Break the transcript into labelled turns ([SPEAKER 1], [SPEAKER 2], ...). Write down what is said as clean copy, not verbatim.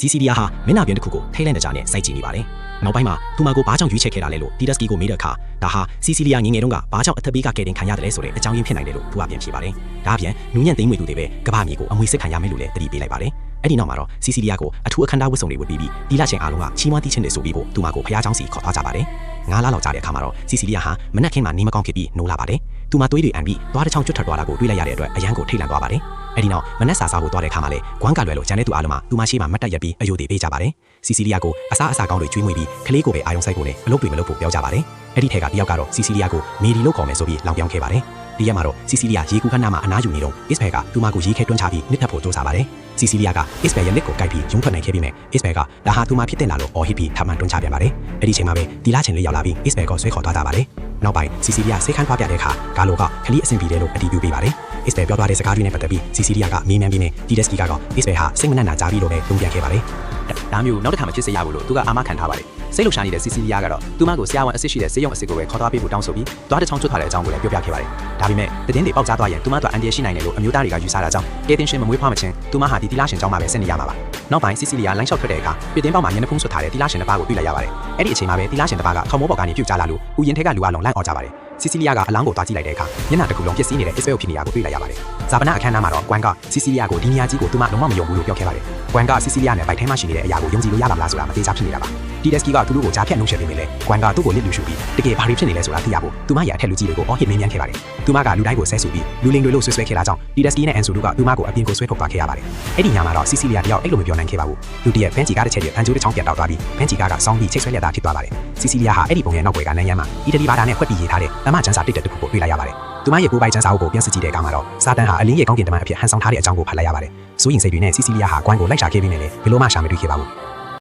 [SPEAKER 1] စီစီလီယာဟာမျက်နှာပြင်တစ်ခုကိုထိတ်လန့်တကြားနဲ့စိုက်ကြည့်နေပါတယ်။နောက်ပိုင်းမှာသူမကိုဘာကြောင့်ရွေးချယ်ခဲ့တာလဲလို့တီဒက်စကီကိုမေးတဲ့အခါဒါဟာစီစီလီယာငငယ်တုန်းကဘာကြောင့်အသက်ပေးကကယ်တင်ခံရတယ်လဲဆိုတဲ့အကြောင်းရင်းဖြစ်နိုင်တယ်လို့သူကပြန်ဖြေပါတယ်။ဒါအပြင်နူးညံ့သိမ်းငွေသူတွေပဲကမ္ဘာမြေကိုအမွေစစ်ခံရမယ်လို့လည်းတတိပေးလိုက်ပါတယ်။အဲ့ဒီနောက်မှာတော့စီစီလီယာကိုအထူးအခမ်းအနားဝတ်စုံတွေဝတ်ပြီးတီလာချင်းအားလုံးကချီးမွမ်းတီးချင်တယ်ဆိုပြီးသူမကိုဖျားချောင်းစီခေါ်သွားကြပါတယ်။9 လလောက်ကြာတဲ့အခါမှာတော့စီစီလီယာဟာမနက်ခင်းမှာနေမကောင်းဖြစ်ပြီးနိုးလာပါတယ်။သူမသွေးတွေအန်ပြီးသွားတစ်ချောင်းကျွတ်ထွက်သွားတာကိုတွေ့လိုက်ရတဲ့အတွက်အရန်ကိုထိတ်လန့်သွားပါတယ်။အဲ့ဒီနောက်မနက်စာစားဖို့သွားတဲ့အခါမှာလည်းဂွမ်းကလွယ်လို့ဂျန်တဲ့သူအားလုံးကသူမရှိမှမတ်တက်ရက်ပြီးအယိုသေးပေးကြပါတယ်။စီစီလီယာကိုအစားအစာကောင်းတွေကျွေးမွေးပြီးကလေးကိုပဲအာယုံစိုက်ဖို့နဲ့အလုပ်တွေမလုပ်ဖို့ပြောကြပါတယ်။အဲ့ဒီထဲကတယောက်ကတော့စီစီလီယာကိုမေဒီလို့ခေါ်မယ်ဆိုပြီးလောင်ပြောင်းခဲ့ပါတယ်။ဒီရက်မှာတော့စီစီလီယာရေကူးခန်းနာမှာအနားယူနေတော့အစ်ဘယ်ကသူမကိုရေခဲတွန်းချပြီးနစ်ထပ်ဖို့ကြိုးစားပါတယ်။စီစီလီယာကအစ်ဘယ်ရဲ့လက်ကိုကိုက်ပြီးရုံးထွက်နိုင်ခဲ့ပြီးမြဲအစ်ဘယ်ကဒါဟာသူမဖြစ်တဲ့လာလို့အော်ဟစ်ပြီးထပ်မံတွန်းချပြန်ပါတယ်။အဲ့ဒီချိန်မှာပဲတီလာချင်းလေးရောက်လာပြီးအစ်ဘယ်ကိုဆွဲခေါ်သွားကြပါတယ်။နောက်ပိုင်းစီစီလီယာစိတ်ခမ်းသွားပြတဲ့အခါဂါလိုကခလီအဆင်ပြေတယ်လို့အတည်ပြုပေးပါတယ်။အစ်ဘယ်ပြောသွားတဲ့စကားတွေနဲ့ပတ်သက်ပြီးစီစီလီယာကမေးမြန်းပြီးမြဲတီဒက်စကီကတော့အစ်ဘယ်ဟာစိတ်မနှံ့နာကြားပြီးလို့ပဲတုံ့ပြန်ခဲ့ပါတယ်။ဒါမျိုးနောက်တစ်ခါမဖြစ်စေရဘူးလို့သူကအာမခံထားပါတယ်။စိတ်လှုပ်ရှားနေတဲ့စီစီလီယာကတော့သူမကိုဆရာဝန်အစ်စ်ရှိတဲ့ဆေးရုံအစ်စ်ကိုပဲခေါ်သွားပေးဖို့တောင်းဆိုပြီးသွားတစ်ချောင်းကျွတ်ထားတဲ့အကြောင်းကိုလည်းပြောပြခဲ့ပါတယ်။ဒါပေမဲ့တည်င်းတွေပေါက်ကြားသွားရင်သူမတို့အန်တီရှိနိုင်တယ်လို့အမျိုးသားတွေကယူဆတာကြောင့်ကေတင်ရှင်မမွေးဖွားမချင်းသူမဟာဒီတီလာရှင်ကျောင်းမှာပဲဆက်နေရမှာပါ။နောက်ပိုင်းစီစီလီယာလိုင်းလျှောက်ထွက်တဲ့အခါပြတင်းပေါက်မှာညနေဖုံးဆွတ်ထားတဲ့တီလာရှင်တစ်ပါးကိုတွေ့လိုက်ရပါတယ်။အဲ့ဒီအချိန်မှာပဲတီလာရှင်တစ်ပါးကခေါမိုးပေါ်ကနေပြုတ်ကျလာလို့ဥယျာဉ်ထဲကလူအလုံးလိုက်အော်ကြပါတယ်။စီစီလီယာကအလောင်းကိုသွားကြည့်လိုက်တဲ့အခါမျက်နှာတစ်ခုလုံးပျက်စီးနေတဲ့အစ်ဘဲကိုဖြစ်နေရကိုတွေ့လိုက်ရပါတယ်။ဇာပနာအခမ်းအနားမှာတော့ဂွမ်ကစီစီလီယာကိုဒီနေရာကြီးကိုသူမလုံးဝမယုံဘူးလို့ပြောခဲ့ပါတယ်။ဂွမ်ကစီစီလီယာနဲ့ဗိုက်ထဲမှာရှိနေတဲ့အရာကိုယုံကြည်လို့ရပါမလားဆိုတာမသိချဖြစ်နေတာပါ။တီဒက်စကီကသူ့ကိုကြားဖြတ်နှုတ်ဆက်ပေးမိလေဂွမ်ကသူ့ကိုလစ်လူရှုပြီးတကယ်ဘာတွေဖြစ်နေလဲဆိုတာသိရဖို့သူမရဲ့အထက်လူကြီးတွေကိုအော်ဟစ်မင်းမြန်းခဲ့ပါတယ်။သူမကလူတိုင်းကိုဆဲဆူပြီးလူလင်တွေလို့ဆွဆွဲခဲ့တာကြောင့်တီဒက်စကီနဲ့အန်ဆူတို့ကသူမကိုအပြင်ကိုဆွဲထုတ်သွားခဲ့ရပါတယ်။အဲ့ဒီညမှာတော့စီစီလီယာတယောက်အဲ့လိုမပြောနိုင်ခဲ့ပါဘူး။လူတရက်ဘန်ချီကားတစ်ချက်တည်းဖန်ကျိုးတစ်ချောင်းပြန်တောက်သွားပြီးဘန်ချီကားကစောင်းပြီးချိတ်ဆွဲလက်သားဖြစ်သွားပါတယ်။စီစီလီယာဟာအဲ့ဒီပုံရဲ့နောက်ွယ်ကလမ်းရမ်းမှာအီတလီဘာသာနဲ့ခွက်ပြီးရေးထားတဲ့တမချန်းစာတစ်တစ်ခုကိုတွေ့လိုက်ရပါတယ်။သူမရဲ့ကိုယ်ပိုင်ချန်းစာအုပ်ကိုပြန်စစ်ကြည့်တဲ့အခါမှာတော့စာတန်ဟာအလင်းရဲ့ကောင်းကင်တမန်အဖြစ်ဟန်ဆောင်ထားတဲ့အကြောင်းကိုဖတ်လိုက်ရပါတယ်။စိုးရင်စိတ်တွေနဲ့စီစီလီယာဟာဂွမ်ကိုလိုက်ရှာခဲ့ပြီးနေလေဘယ်လိုမှရှာမတွေ့ခဲ့ပါဘူး။